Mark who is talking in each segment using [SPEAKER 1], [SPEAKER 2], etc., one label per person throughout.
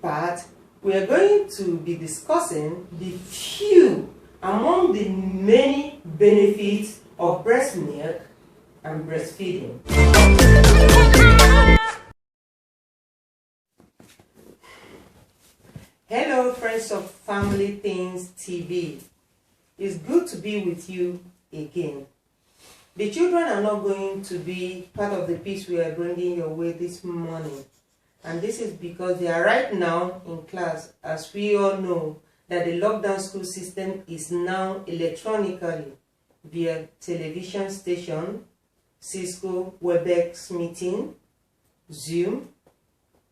[SPEAKER 1] part, we are going to be discussing the few among the many benefits of breast milk and breastfeeding. Hello friends of Family Things TV. It's good to be with you again. The children are not going to be part of the piece we are bringing your way this morning. And this is because they are right now in class, as we all know that the lockdown school system is now electronically via television station, Cisco, WebEx meeting, Zoom,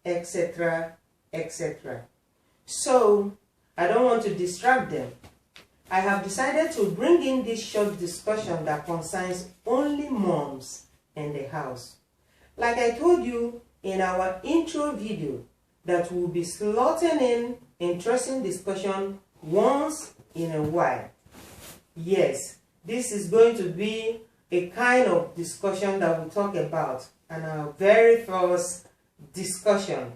[SPEAKER 1] etc., etc. So, I don't want to distract them. I have decided to bring in this short discussion that concerns only moms in the house. Like I told you in our intro video, that we'll be slotting in interesting discussion once in a while. Yes, this is going to be a kind of discussion that we'll talk about in our very first discussion.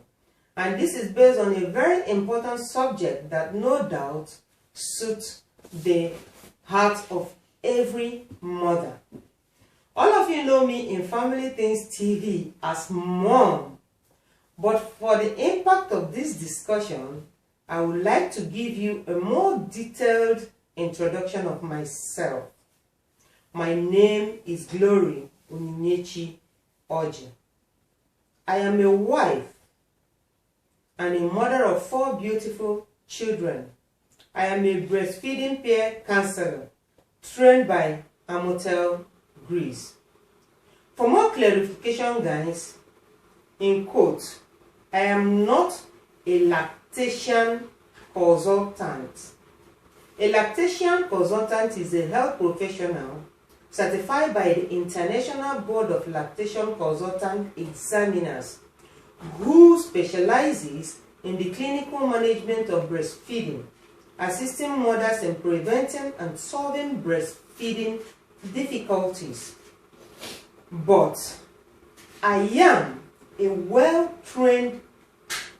[SPEAKER 1] And this is based on a very important subject that no doubt suits the heart of every mother. All of you know me in Family Things TV as mom, but for the impact of this discussion, I would like to give you a more detailed introduction of myself. My name is Glory Onyinyechi Oji. I am a wife and a mother of 4 beautiful children. I am a breastfeeding peer counselor trained by Maternal, Greece. For more clarification, guys, in quote, I am not a lactation consultant. A lactation consultant is a health professional certified by the International Board of Lactation Consultant Examiners who specializes in the clinical management of breastfeeding, assisting mothers in preventing and solving breastfeeding difficulties. But I am a well-trained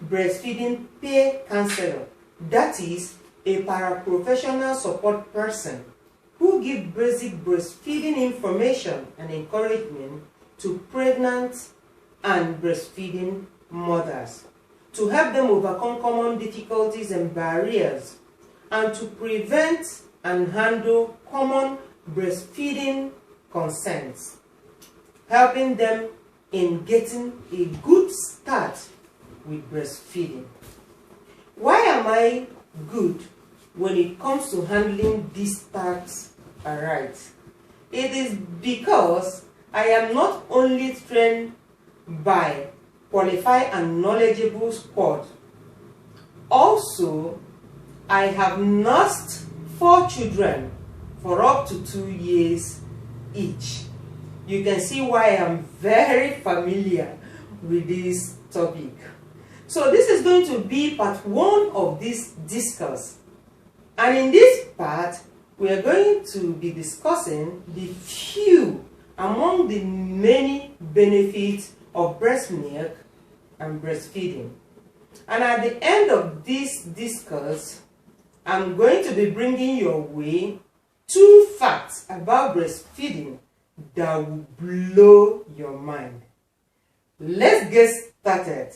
[SPEAKER 1] breastfeeding peer counselor, that is, a paraprofessional support person who gives basic breastfeeding information and encouragement to pregnant and breastfeeding mothers, to help them overcome common difficulties and barriers, and to prevent and handle common breastfeeding concerns, helping them in getting a good start with breastfeeding. Why am I good when it comes to handling these tasks aright? It is because I am not only trained by qualified and knowledgeable squad, also I have nursed 4 children for up to 2 years each. You can see why I am very familiar with this topic. So this is going to be part 1 of this discourse. And in this part, we are going to be discussing the few among the many benefits of breast milk and breastfeeding. And at the end of this discourse, I'm going to be bringing your way 2 facts about breastfeeding that will blow your mind. Let's get started.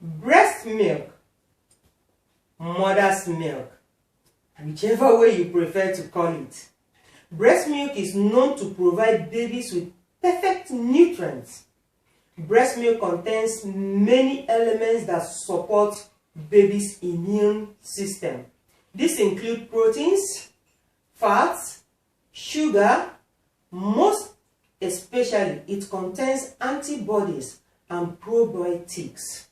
[SPEAKER 1] Breast milk, mother's milk, whichever way you prefer to call it. Breast milk is known to provide babies with perfect nutrients. Breast milk contains many elements that support baby's immune system. These include proteins, fats, sugar. Most especially, it contains antibodies and probiotics.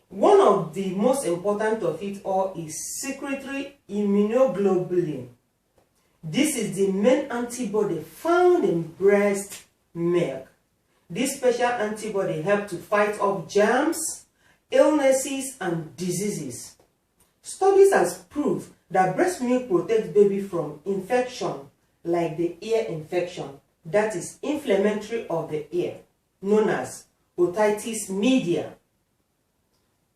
[SPEAKER 1] One of the most important of it all is secretory immunoglobulin. This is the main antibody found in breast milk. This special antibody helps to fight off germs, illnesses, and diseases. Studies have proved that breast milk protects baby from infection like the ear infection, that is inflammatory of the ear, known as otitis media.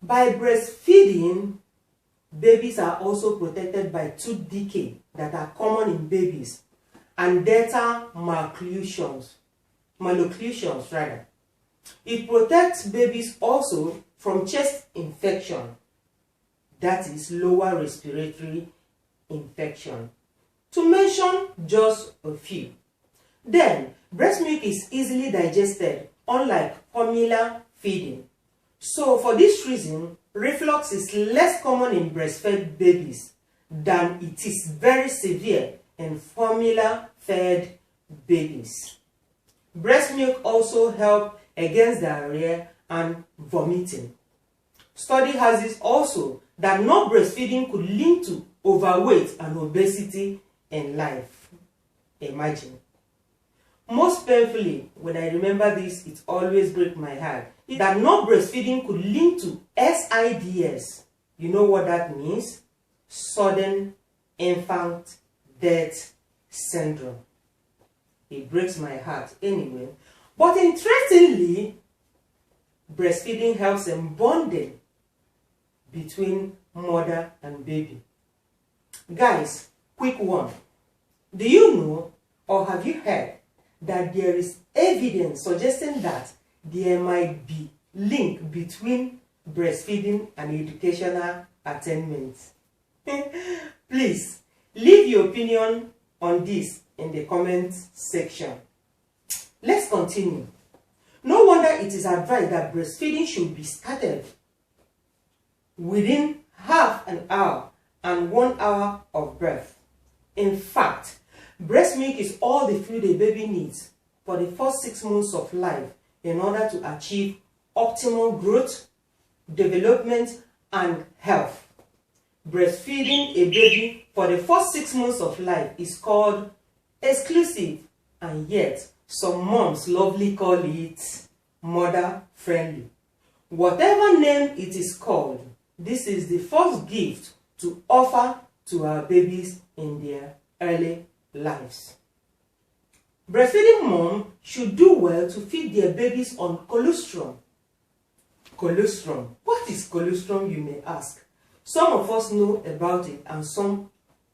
[SPEAKER 1] By breastfeeding, babies are also protected by tooth decay that are common in babies and dental malocclusions. It protects babies also from chest infection, that is lower respiratory infection, to mention just a few. Then, breast milk is easily digested, unlike formula feeding. So, for this reason, reflux is less common in breastfed babies than it is very severe in formula-fed babies. Breast milk also helps against diarrhea and vomiting. Study has it also that not breastfeeding could lead to overweight and obesity in life. Imagine. Most painfully, when I remember this, it always breaks my heart, that not breastfeeding could lead to SIDS. You know what that means? Sudden infant death syndrome. It breaks my heart anyway. But interestingly, breastfeeding helps in bonding between mother and baby. Guys, quick one. Do you know or have you heard that there is evidence suggesting that there might be link between breastfeeding and educational attainment? Please, leave your opinion on this in the comments section. Let's continue. No wonder it is advised that breastfeeding should be started within half an hour and 1 hour of birth. In fact, breast milk is all the food a baby needs for the first 6 months of life in order to achieve optimal growth, development, and health. Breastfeeding a baby for the first 6 months of life is called exclusive, and yet some moms lovely call it mother-friendly. Whatever name it is called, this is the first gift to offer to our babies in their early lives. Breastfeeding moms should do well to feed their babies on colostrum. Colostrum. What is colostrum, you may ask? Some of us know about it and some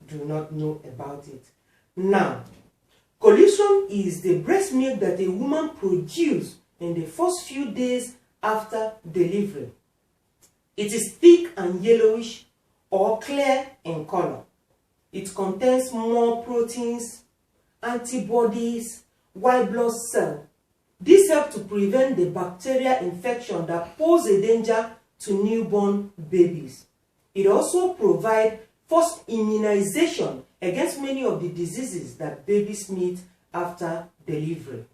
[SPEAKER 1] do not know about it. Now, colostrum is the breast milk that a woman produces in the first few days after delivery. It is thick and yellowish or clear in color. It contains more proteins, antibodies, white blood cells. This helps to prevent the bacterial infection that pose a danger to newborn babies. It also provides first immunization against many of the diseases that babies meet after delivery.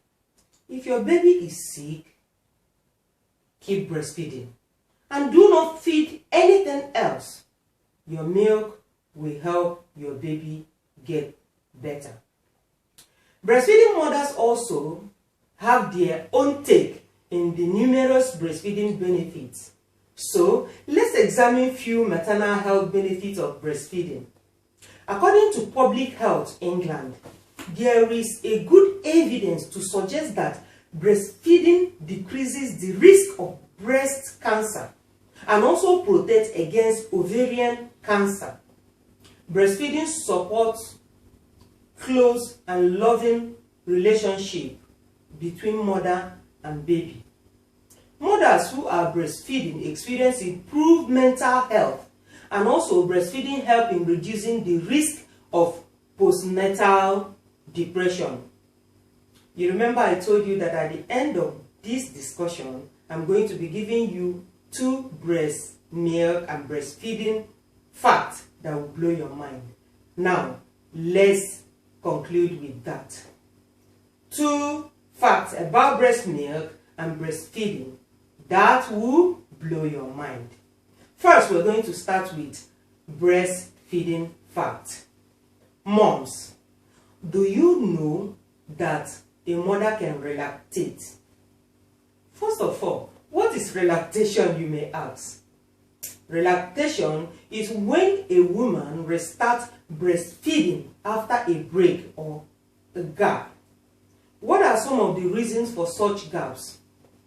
[SPEAKER 1] If your baby is sick, keep breastfeeding. And do not feed anything else. Your milk will help your baby get better. Breastfeeding mothers also have their own take in the numerous breastfeeding benefits. So, let's examine few maternal health benefits of breastfeeding. According to Public Health England, there is a good evidence to suggest that breastfeeding decreases the risk of breast cancer and also protects against ovarian cancer. Breastfeeding supports close and loving relationship between mother and baby. Mothers who are breastfeeding experience improved mental health, and also breastfeeding helps in reducing the risk of postnatal depression. You remember I told you that at the end of this discussion, I'm going to be giving you 2 breast milk and breastfeeding facts that will blow your mind. Now, let's conclude with that. 2 facts about breast milk and breastfeeding that will blow your mind. First, we're going to start with breastfeeding fact. Moms, do you know that a mother can relactate? First of all, what is relactation, you may ask? Relactation is when a woman restarts breastfeeding after a break or a gap. What are some of the reasons for such gaps?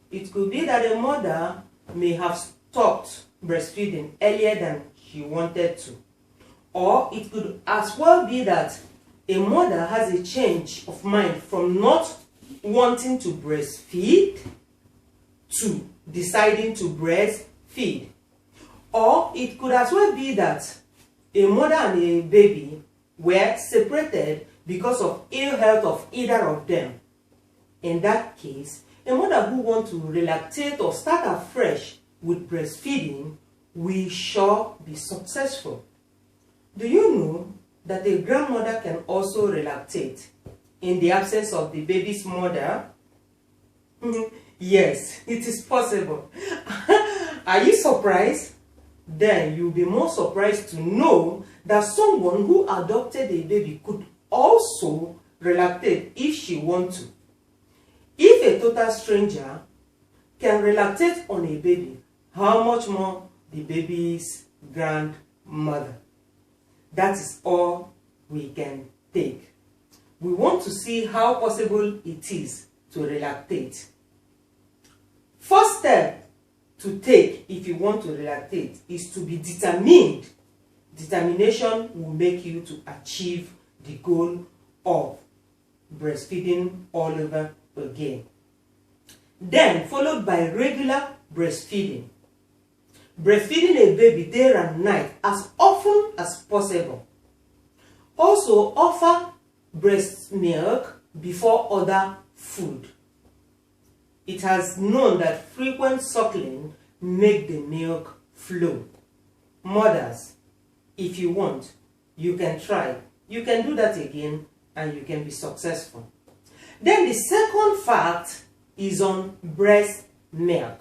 [SPEAKER 1] It could be that a mother may have stopped breastfeeding earlier than she wanted to. Or it could as well be that a mother has a change of mind from not wanting to breastfeed to deciding to breastfeed. Or it could as well be that a mother and a baby were separated because of ill health of either of them. In that case, a mother who wants to relactate or start afresh with breastfeeding will sure be successful. Do you know that a grandmother can also relactate in the absence of the baby's mother? Yes, it is possible. Are you surprised? Then you'll be more surprised to know that someone who adopted a baby could also relactate if she wants to. If a total stranger can relactate on a baby, how much more the baby's grandmother? That is all we can take. We want to see how possible it is to relactate. First step to take if you want to relactate is to be determined. Determination will make you to achieve the goal of breastfeeding all over again. Then followed by regular breastfeeding. Breastfeeding a baby day and night as often as possible. Also offer breast milk before other food. It has known that frequent suckling makes the milk flow. Mothers, if you want, you can try. You can do that again and you can be successful. Then the second fact is on breast milk.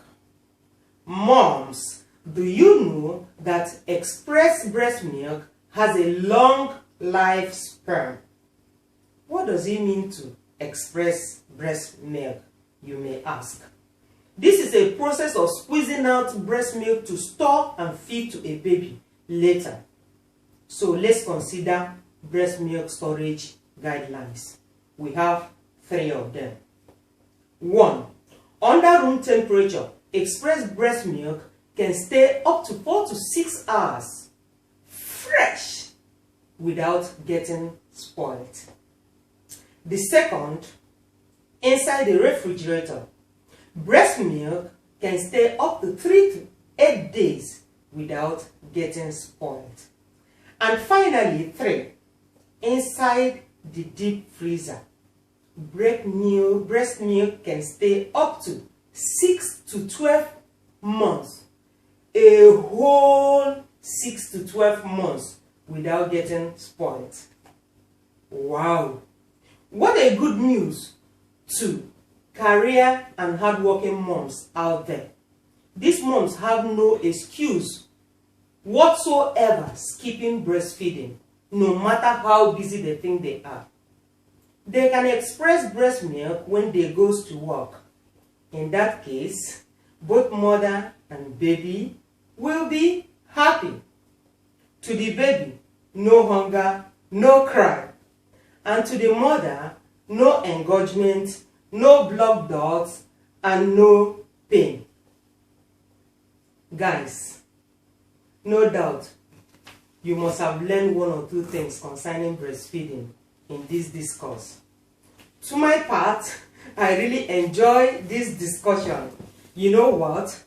[SPEAKER 1] Moms, do you know that expressed breast milk has a long lifespan? What does it mean to express breast milk, you may ask? This is a process of squeezing out breast milk to store and feed to a baby later. So let's consider breast milk storage guidelines. We have 3 of them. 1. Under room temperature, expressed breast milk can stay up to 4 to 6 hours fresh without getting spoiled. The second, inside the refrigerator, breast milk can stay up to 3 to 8 days without getting spoiled. And finally, 3, inside the deep freezer, breast milk can stay up to 6 to 12 months, a whole 6 to 12 months without getting spoiled. Wow! What a good news to career and hardworking moms out there. These moms have no excuse whatsoever skipping breastfeeding, no matter how busy they think they are. They can express breast milk when they go to work. In that case, both mother and baby will be happy. To the baby, no hunger, no cry. And to the mother, no engorgement, no blood dots, and no pain. Guys, no doubt, you must have learned 1 or 2 things concerning breastfeeding in this discourse. To my part, I really enjoy this discussion. You know what?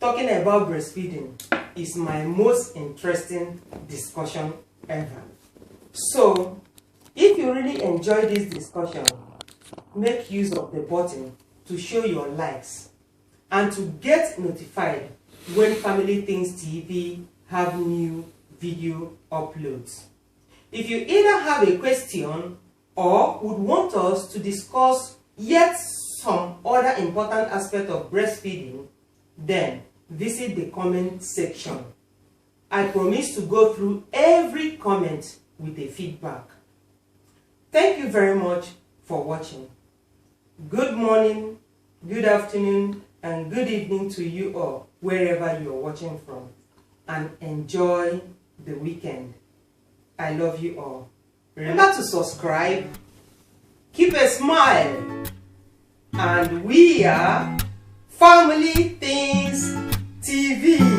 [SPEAKER 1] Talking about breastfeeding is my most interesting discussion ever. So, if you really enjoy this discussion, make use of the button to show your likes and to get notified when Family Things TV have new video uploads. If you either have a question or would want us to discuss yet some other important aspect of breastfeeding, then visit the comment section. I promise to go through every comment with a feedback. Thank you very much for watching. Good morning, good afternoon, and good evening to you all, wherever you are watching from. And enjoy the weekend. I love you all. Remember to subscribe, keep a smile, and we are Family Things FamilythingzTv.